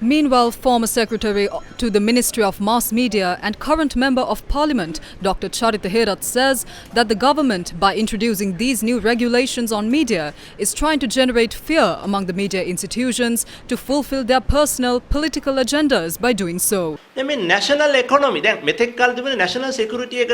Meanwhile, former Secretary to the Ministry of Mass Media and current Member of Parliament, Dr. Charita Herath, says that the government, by introducing these new regulations on media, is trying to generate fear among the media institutions to fulfill their personal political agendas by doing so. National economy, national security.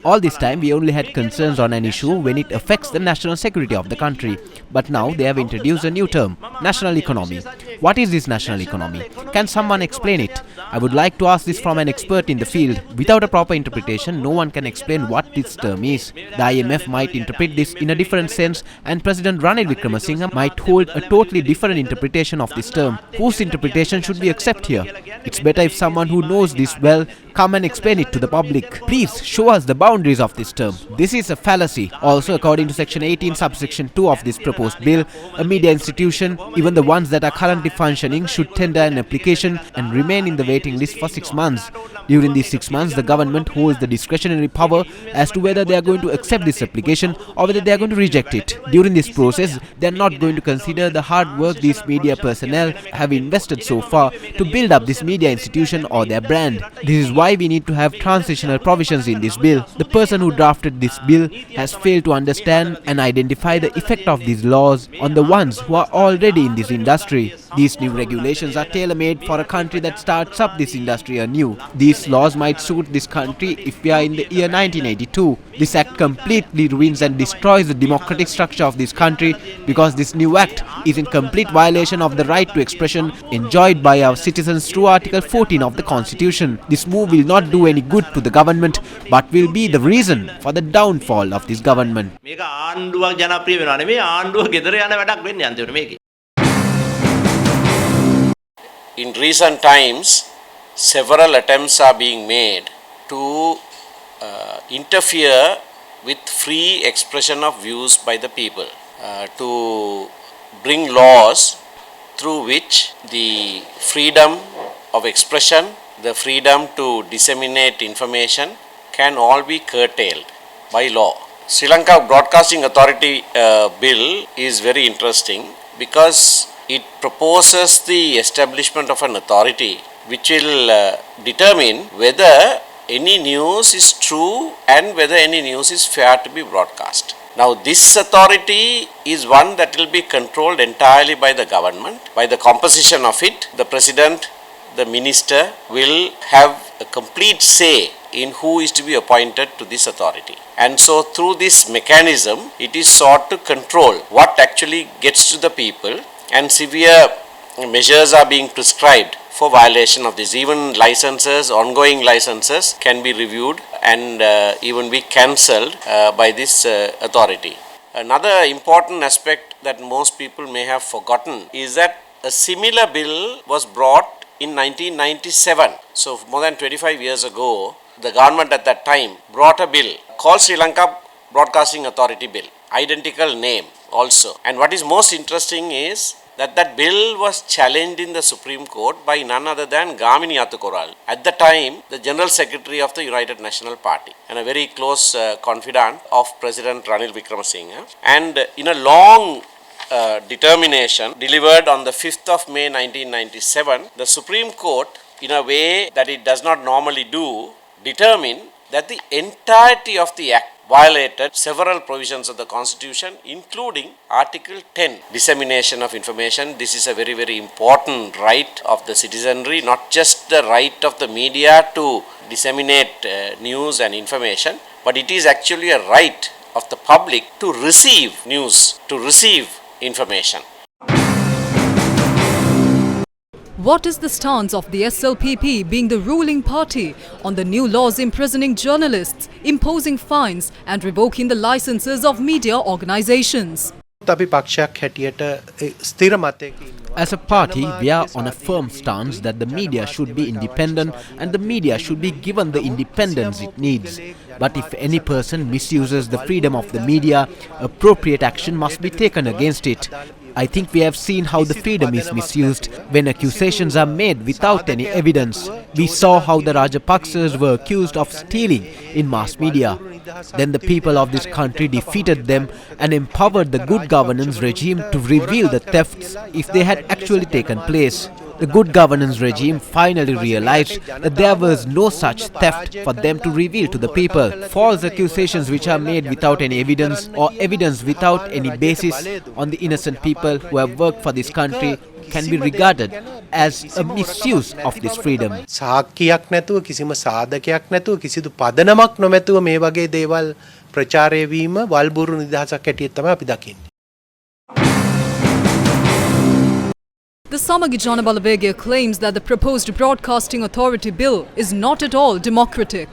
All this time we only had concerns on an issue when it affects the national security of the country. But now they have introduced a new term, national economy. What is this national economy? Can someone explain it? I would like to ask this from an expert in the field. Without a proper interpretation, no one can explain what this term is. The IMF might interpret this in a different sense, and President Ranil Wickremesinghe might hold a totally different interpretation of this term. Whose interpretation should we accept here? It's better if someone who knows this well come and explain it to the public. Please show us the boundaries of this term. This is a fallacy. Also, according to Section 18, subsection 2 of this proposed bill, a media institution, even the ones that are currently functioning, should tender an application and remain in the waiting list for 6 months. During these 6 months, the government holds the discretionary power as to whether they are going to accept this application or whether they are going to reject it. During this process, they are not going to consider the hard work these media personnel have invested so far to build up this media institution or their brand. This is why we need to have transitional provisions in this bill. The person who drafted this bill has failed to understand and identify the effect of these laws on the ones who are already in this industry. These new regulations are tailor-made for a country that starts up this industry anew. These laws might suit this country if we are in the year 1982. This act completely ruins and destroys the democratic structure of this country because this new act is in complete violation of the right to expression enjoyed by our citizens through Article 14 of the Constitution. This move will not do any good to the government but will be the reason for the downfall of this government. In recent times, several attempts are being made to interfere with free expression of views by the people, to bring laws through which the freedom of expression, the freedom to disseminate information can all be curtailed by law. Sri Lanka Broadcasting Authority bill is very interesting because it proposes the establishment of an authority which will determine whether any news is true and whether any news is fair to be broadcast. Now this authority is one that will be controlled entirely by the government. By the composition of it, the president, the minister will have a complete say in who is to be appointed to this authority. And so through this mechanism, it is sought to control what actually gets to the people, and severe measures are being prescribed for violation of this. Even licenses, ongoing licenses can be reviewed and even be cancelled by this authority. Another important aspect that most people may have forgotten is that a similar bill was brought in 1997. So more than 25 years ago, the government at that time brought a bill called Sri Lanka Broadcasting Authority Bill. Identical name also. And what is most interesting is that bill was challenged in the Supreme Court by none other than Gamini Athukoral, at the time the General Secretary of the United National Party and a very close confidant of President Ranil Wickremesinghe. And in a long determination delivered on the 5th of May 1997, the Supreme Court, in a way that it does not normally do, determined that the entirety of the act violated several provisions of the Constitution, including Article 10, dissemination of information. This is a very, very important right of the citizenry, not just the right of the media to disseminate news and information, but it is actually a right of the public to receive news, to receive information. What is the stance of the SLPP, being the ruling party, on the new laws imprisoning journalists, imposing fines and revoking the licenses of media organizations? As a party, we are on a firm stance that the media should be independent and the media should be given the independence it needs. But if any person misuses the freedom of the media, appropriate action must be taken against it. I think we have seen how the freedom is misused when accusations are made without any evidence. We saw how the Rajapaksas were accused of stealing in mass media. Then the people of this country defeated them and empowered the good governance regime to reveal the thefts if they had actually taken place. The good governance regime finally realized that there was no such theft for them to reveal to the people. False accusations which are made without any evidence or evidence without any basis on the innocent people who have worked for this country can be regarded as a misuse of this freedom. සාක්කියක් නැතුව කිසිම සාධකයක් නැතුව කිසිදු පදනමක් නොමැතුව මේ වගේ දේවල් ප්‍රචාරය වීම වල්බුරු නිදහසක් හැටියට තමයි අපි දකින්නේ. The Samagi Janabalabege claims that the proposed Broadcasting Authority bill is not at all democratic.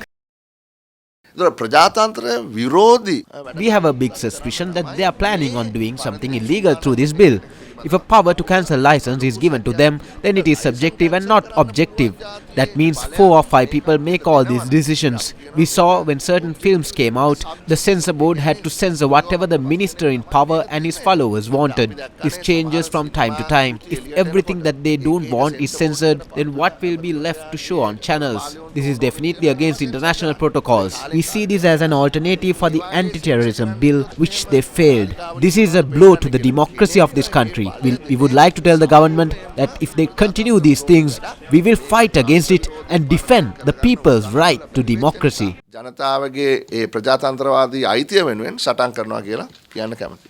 We have a big suspicion that they are planning on doing something illegal through this bill. If a power to cancel license is given to them, then it is subjective and not objective. That means 4 or 5 people make all these decisions. We saw when certain films came out, the censor board had to censor whatever the minister in power and his followers wanted. This changes from time to time. If everything that they don't want is censored, then what will be left to show on channels? This is definitely against international protocols. We see this as an alternative for the anti-terrorism bill which they failed. This is a blow to the democracy of this country. We would like to tell the government that if they continue these things, we will fight against it and defend the people's right to democracy. ජනතාවගේ ඒ ප්‍රජාතන්ත්‍රවාදී අයිතිය වෙනුවෙන් සටන් කරනවා කියලා කියන්න කැමතියි.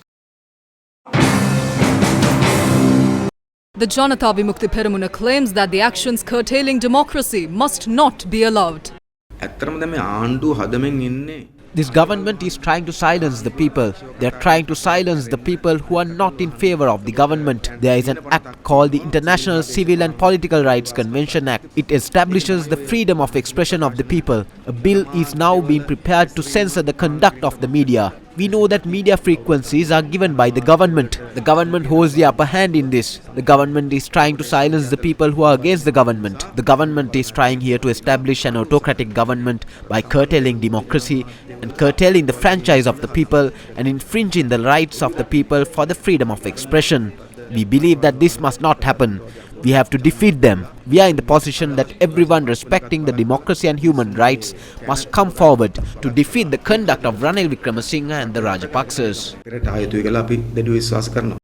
The Janata Vimukti Peramuna claims that the actions curtailing democracy must not be allowed. ඇත්තටම දැන් මේ ආණ්ඩුව හදමින් ඉන්නේ This government is trying to silence the people. They are trying to silence the people who are not in favor of the government. There is an act called the International Civil and Political Rights Convention Act. It establishes the freedom of expression of the people. A bill is now being prepared to censor the conduct of the media. We know that media frequencies are given by the government. The government holds the upper hand in this. The government is trying to silence the people who are against the government. The government is trying here to establish an autocratic government by curtailing democracy and curtailing the franchise of the people and infringing the rights of the people for the freedom of expression. We believe that this must not happen. We have to defeat them. We are in the position that everyone respecting the democracy and human rights must come forward to defeat the conduct of Ranil Wickremesinghe and the Rajapaksas. පෙරට ආයුතුයි කියලා අපි දැඩිව විශ්වාස කරනවා.